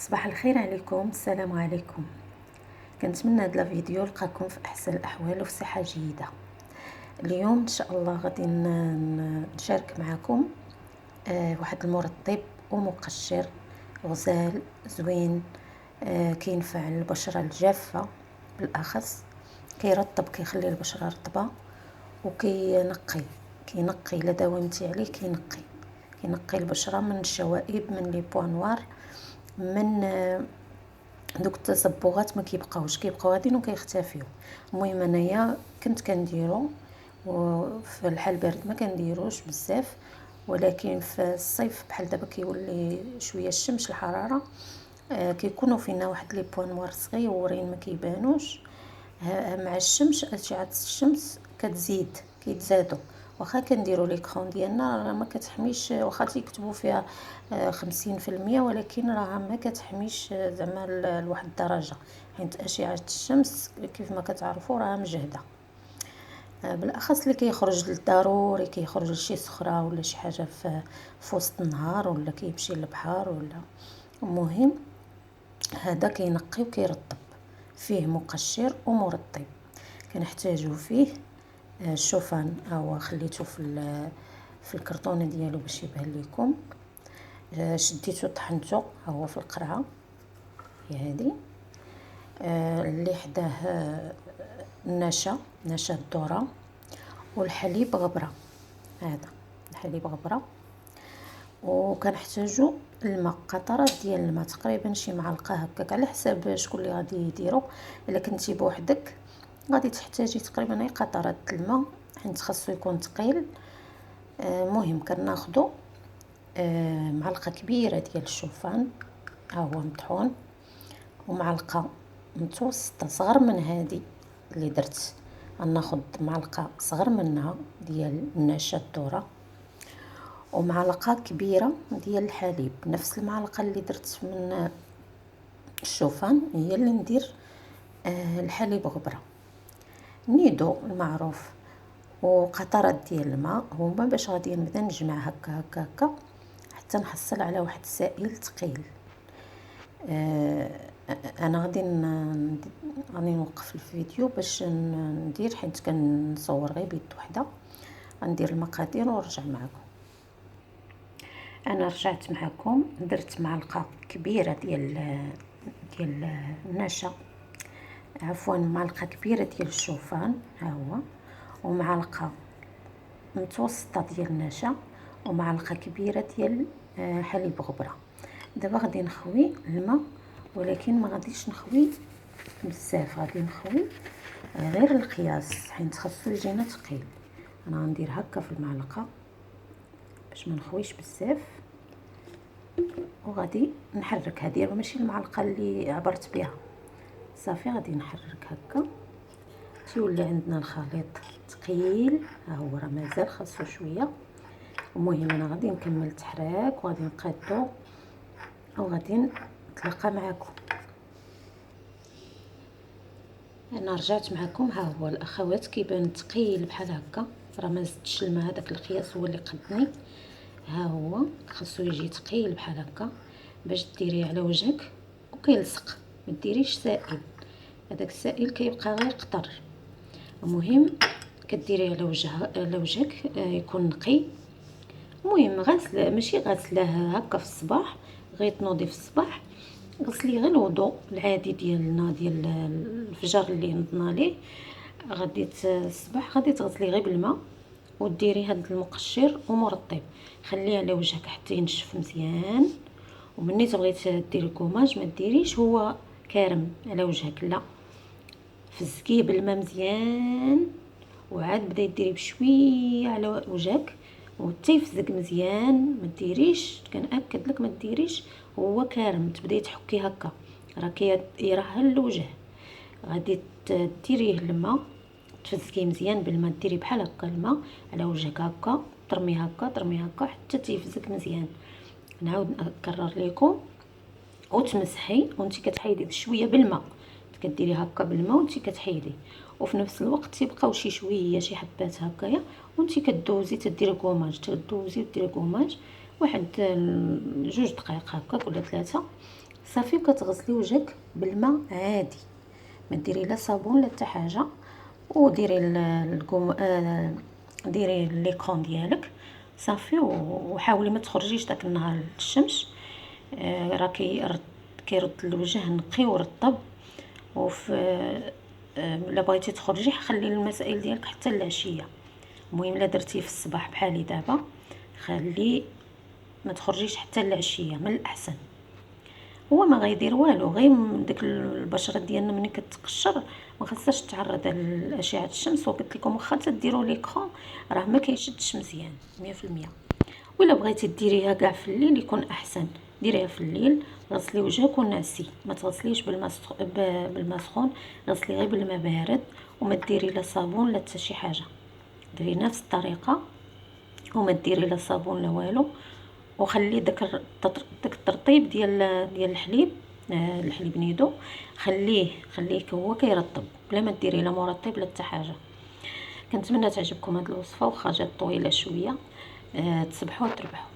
صباح الخير عليكم. السلام عليكم. كنتمنى هذا الفيديو لقاكم في احسن الاحوال وفي صحه جيده. اليوم ان شاء الله غادي نشارك معكم واحد المرطب ومقشر غزال زوين، كينفع البشره الجافه بالاخص. كيرطب، كيخلي البشره رطبه، كينقي الا داومتي عليه كينقي البشره من الشوائب، من لي بوان نوار، من دوك التصبغات. ما كيبقاو غاديين وكيختفيو. المهم انايا كنت كنديرو، وفي الحال بارد ما كنديروش بزاف، ولكن في الصيف بحال دابا كيولي شويه الشمس الحراره، كيكونوا فينا واحد لي بوان نوار صغيورين ما كيبانوش. مع الشمس، اشعه الشمس كيتزادوا. واخا كنديروا ليكرون ديالنا راه ما كتحميش، واخا تيكتبوا فيها 50%، ولكن راه ما كتحميش زعما لواحد الدرجه، حيت اشعه الشمس كيف ما كتعرفوا راه مجهده. بالاخص اللي كيخرج للضروري، كيخرج لشي صخره ولا شي حاجه في وسط النهار، ولا كيمشي للبحر، ولا المهم هذا كينقي وكيرطب. فيه مقشر ومرطب. كنحتاجو فيه الشوفان، هو خليته في الكرتونه ديالو باش يبان لكم. شديته طحنته، هو في القرعه هي هذه. اللي حداه نشا الذره، والحليب غبره. هذا الحليب غبره. وكنحتاجو الماء، قطرات ديال الماء، تقريبا شي معلقه هكاك على حساب شكون اللي غادي يديرو. الا كنتي بوحدك غادي تحتاجي تقريبا غير قطرات الماء، حيت خاصو يكون ثقيل. المهم كناخدو معلقه كبيره ديال الشوفان، ها هو مطحون، ومعلقه متوسطه صغر من هذه اللي درت. غناخد معلقه صغر منها ديال النشا الذره، ومعلقه كبيره ديال الحليب، نفس المعلقه اللي درت من الشوفان هي اللي ندير الحليب غبره. نيدو المعروف، وقطرات ديال الماء هما باش غادي نبدا نجمع هكا هكا هكا حتى نحصل على واحد السائل ثقيل. انا غادي نوقف الفيديو باش ندير، حيت كنصور غير بيد وحده. غندير المقادير ونرجع معكم. انا رجعت معكم، درت معلقه كبيره ديال النشا، عفوا معلقه كبيره ديال الشوفان ها هو، ومعلقه متوسطه ديال النشا، ومعلقه كبيره ديال حليب غبره. دابا غادي نخوي الماء، ولكن ما غاديش نخوي بزاف، غادي نخوي غير القياس، حيت خاصو يجينا ثقيل. انا غندير هكا في المعلقه باش ما نخويش بزاف، وغادي نحرك. هذه ماشي المعلقه اللي عبرت بها، صافي غادي نحرك هكا تيولي عندنا الخليط ثقيل. ها هو راه مازال خاصو شويه. المهم انا غادي نكمل التحراك وغادي نقادو وغادي نتلاقى معكم. انا رجعت معكم، ها هو الاخوات كيبان ثقيل بحال هكا، راه ما زدتش الماء، هذاك القياس هو اللي قدني. ها هو خاصو يجي ثقيل بحال هكا باش ديريه على وجهك وكيلصق. ما ديريش سائل، هذاك السائل كيبقى غير قطر. المهم كديريه على وجهك يكون نقي. المهم غسله، ماشي غسله هكا في الصباح، غير تنوضي في الصباح غسلي غير الوضوء العادي ديالنا ديال الفجر اللي نضنا ليه. غادي الصباح غادي تغسلي غير بالماء، وديري هاد المقشر ومرطب، خليه على وجهك حتى ينشف مزيان. ومني تبغي ديري كوماج ما ديريش هو كارم على وجهك، لا، فزكيه بالماء مزيان، وعاد بداي ديري بشويه على وجهك وحتى يفزق مزيان. ما ديريش، كنأكد لك ما ديريش هو كارم، تبداي تحكي هكا راه كيرهل الوجه. غادي ديريه الماء، تفزكيه مزيان بالماء، ديري بحال هكا الماء على وجهك هكا، ترمي هكا ترمي هكا حتى تيفزك مزيان. نعاود نكرر لكم، وتمسحي وانت كتحيدي بشويه بالماء، كديري هكا بالماء وانت كتحيدي، وفي نفس الوقت تيبقاو شي شويه شي حبات هكايا، وانت كدوزي تديري كوماج، تدوزي وديري كوماج واحد 2 دقائق هكا ولا 3. صافي. وكتغسلي وجهك بالماء عادي، ما ديري لا صابون لا حتى حاجه. وديري الكم ديري ليكرون ديالك صافي. وحاولي ما تخرجيش داك النهار للشمس، راه كيرد الوجه نقي ورطب. وفي الا بغيتي تخرجي خلي المسائل ديالك حتى العشيه. المهم الا درتيه في الصباح بحالي دابا، خلي ما تخرجيش حتى العشيه من الاحسن. هو ما غيدير والو، غير ديك البشره ديالنا ملي كتقشر ما خاصهاش تعرض لاشعه الشمس. وقلت لكم واخا تديروا ليكرون راه ما كيشدش مزيان 100%. ولا بغيتي ديريها كاع في الليل يكون احسن، ديريها في الليل. غسلي وجهك ونعسي، ما تغسليش بالماء سخون، غسلي غير بالماء بارد. وما ديري لا صابون لا حتى شي حاجه، ديري نفس الطريقه وما ديري لا صابون لا والو. وخلي داك الترطيب ديال الحليب، الحليب نيدو، خليه هو كيرطب بلا ما ديري لا مرطب لا حتى حاجه. كنتمنى تعجبكم هذه الوصفه، واخا جات طويله شويه. تصبحوا وتربحوا.